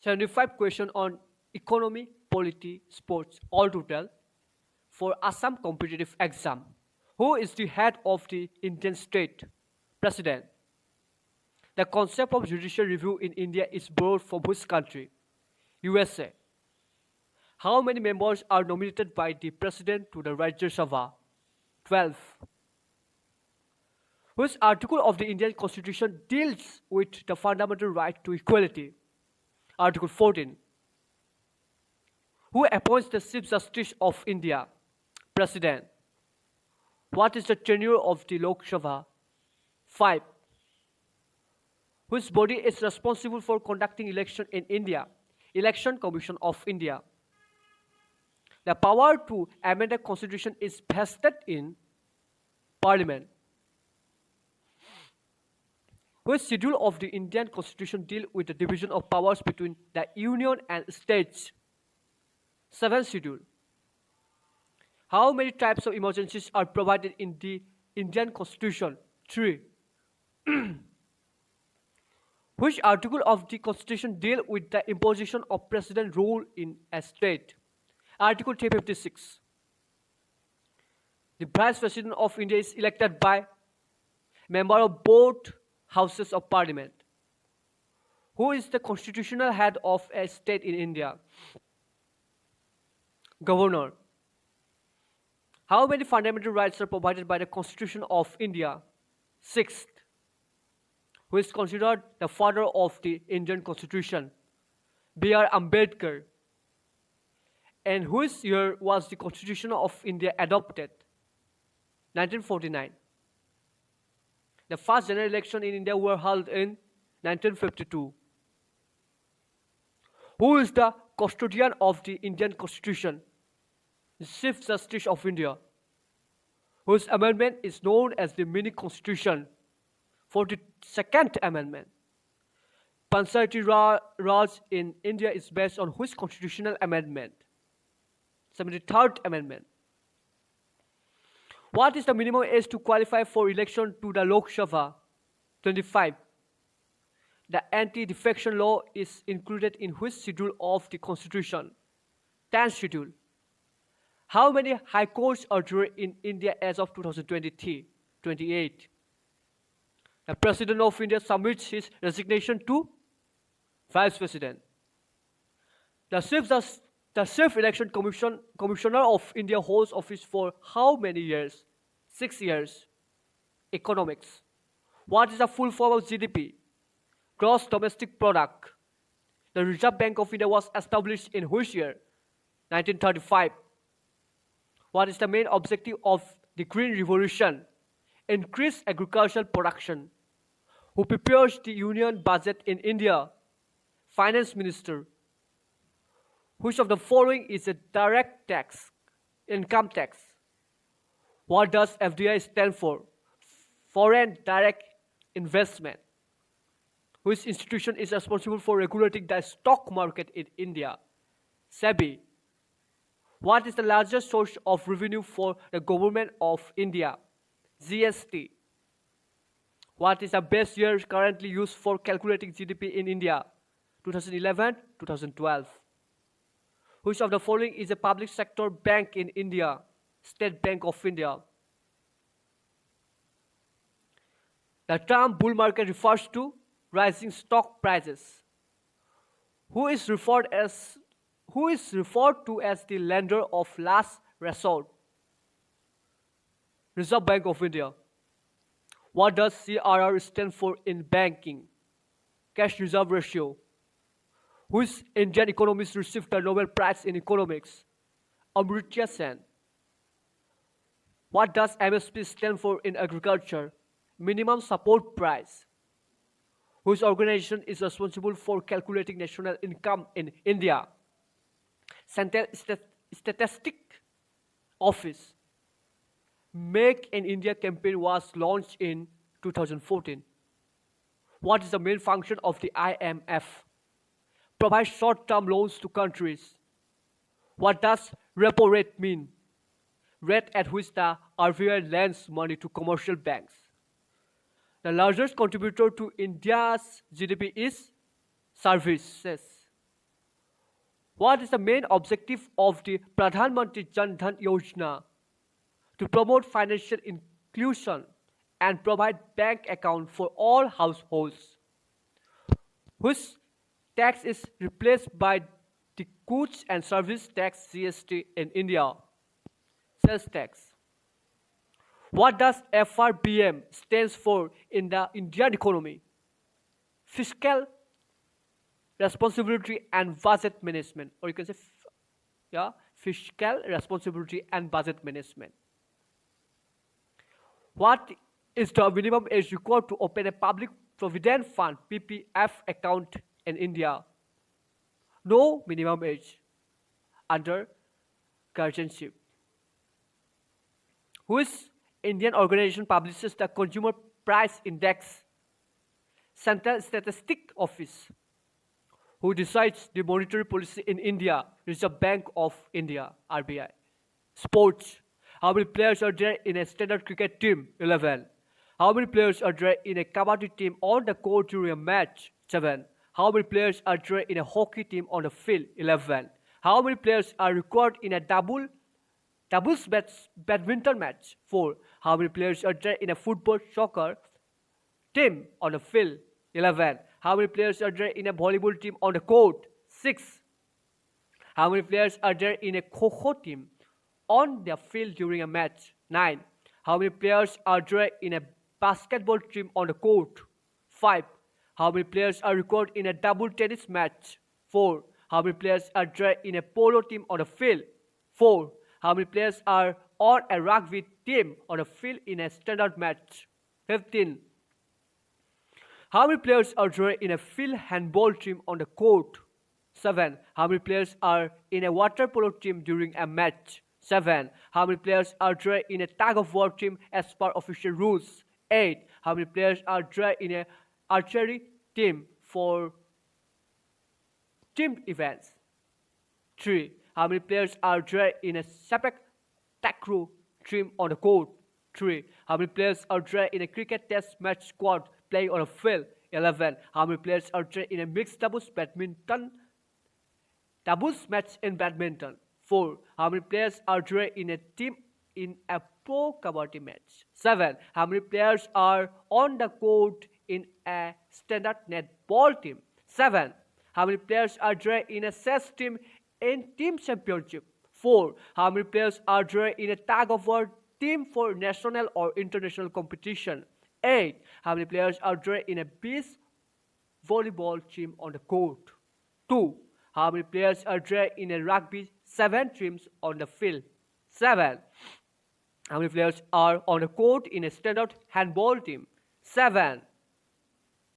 75 questions on economy, polity, sports, all total for Assam competitive exam. Who is the head of the Indian state? President. The concept of judicial review in India is borrowed from which country? USA. How many members are nominated by the president to the Rajya Sabha? 12. Which article of the Indian Constitution deals with the fundamental right to equality? Article 14. Who appoints the Chief Justice of India? President. What is the tenure of the Lok Sabha? 5. Which body is responsible for conducting election in India? Election Commission of India. The power to amend a constitution is vested in Parliament. Which schedule of the Indian Constitution deal with the division of powers between the Union and states? 7th schedule. How many types of emergencies are provided in the Indian Constitution? 3. Which article of the Constitution deal with the imposition of president rule in a state? Article 356. The Vice President of India is elected by member of both houses of parliament. Who is the constitutional head of a state in India? Governor. How many fundamental rights are provided by the Constitution of India? 6th. Who is considered the father of the Indian Constitution? B.R. Ambedkar. And which year was the Constitution of India adopted? 1949. The first general election in India were held in 1952. Who is the custodian of the Indian Constitution? The Chief Justice of India, whose amendment is known as the Mini Constitution. 42nd Amendment. Panchayati Raj in India is based on which constitutional amendment? 73rd Amendment. What is the minimum age to qualify for election to the Lok Sabha? 25. The anti-defection law is included in which schedule of the Constitution? 10th schedule. How many high courts are there in India as of 2023? 28. The President of India submits his resignation to Vice President. The Chief Election Commissioner of India holds office for how many years? 6 years. Economics. What is the full form of GDP? Gross Domestic Product. The Reserve Bank of India was established in which year? 1935. What is the main objective of the Green Revolution? Increase agricultural production. Who prepares the union budget in India? Finance Minister. Which of the following is a direct tax? Income tax. What does FDI stand for? Foreign Direct Investment. Which institution is responsible for regulating the stock market in India? SEBI. What is the largest source of revenue for the government of India? GST. What is the best year currently used for calculating GDP in India? 2011-2012. Which of the following is a public sector bank in India? State Bank of India. The term bull market refers to rising stock prices. Who is referred to as the lender of last resort? Reserve Bank of India. What does CRR stand for in banking? Cash reserve ratio. Which Indian economist received the Nobel Prize in Economics? Amartya Sen. What does MSP stand for in agriculture? Minimum support price. Which organization is responsible for calculating national income in India? Central Statistic Office. Make in India campaign was launched in 2014. What is the main function of the IMF? Provide short-term loans to countries. What does repo rate mean? Rate at which the RBI lends money to commercial banks. The largest contributor to India's GDP is services. What is the main objective of the Pradhan Mantri Jan Dhan Yojana? To promote financial inclusion and provide bank account for all households, whose tax is replaced by the goods and service tax GST in India, sales tax. What does FRBM stands for in the Indian economy? Fiscal responsibility and budget management, or you can say, fiscal responsibility and budget management. What is the minimum age required to open a public provident fund (PPF) account in India? No minimum age under guardianship. Which Indian organization publishes the Consumer Price Index? Central Statistic Office. Who decides the monetary policy in India? Reserve Bank of India, RBI. Sports. How many players are there in a standard cricket team? 11. How many players are there in a kabaddi team on the court during a match? 7. How many players are there in a hockey team on the field? 11. How many players are required in a doubles badminton match? 4. How many players are there in a football soccer team on the field? 11. How many players are there in a volleyball team on the court? 6. How many players are there in a kho team on the field during a match? 9. How many players are there in a basketball team on the court? 5. How many players are required in a double tennis match? 4. How many players are there in a polo team on the field? 4. How many players are on a rugby team on the field in a standard match? 15. How many players are there in a field handball team on the court? 7. How many players are in a water polo team during a match? 7. How many players are there in a tug of war team as per official rules? 8. How many players are there in a archery team for team events? 3. How many players are there in a sepak takraw team on the court? 3. How many players are there in a cricket test match squad playing on a field? 11. How many players are there in a mixed doubles match in badminton? 4. How many players are there in a team in a pro kabaddi match? 7. How many players are on the court in a standard netball team? 7. How many players are there in a chess team in team championship? 4. How many players are there in a tug of war team for national or international competition? 8. How many players are there in a beach volleyball team on the court? 2. How many players are there in a rugby 7 teams on the field? 7. How many players are on the court in a standard handball team? 7.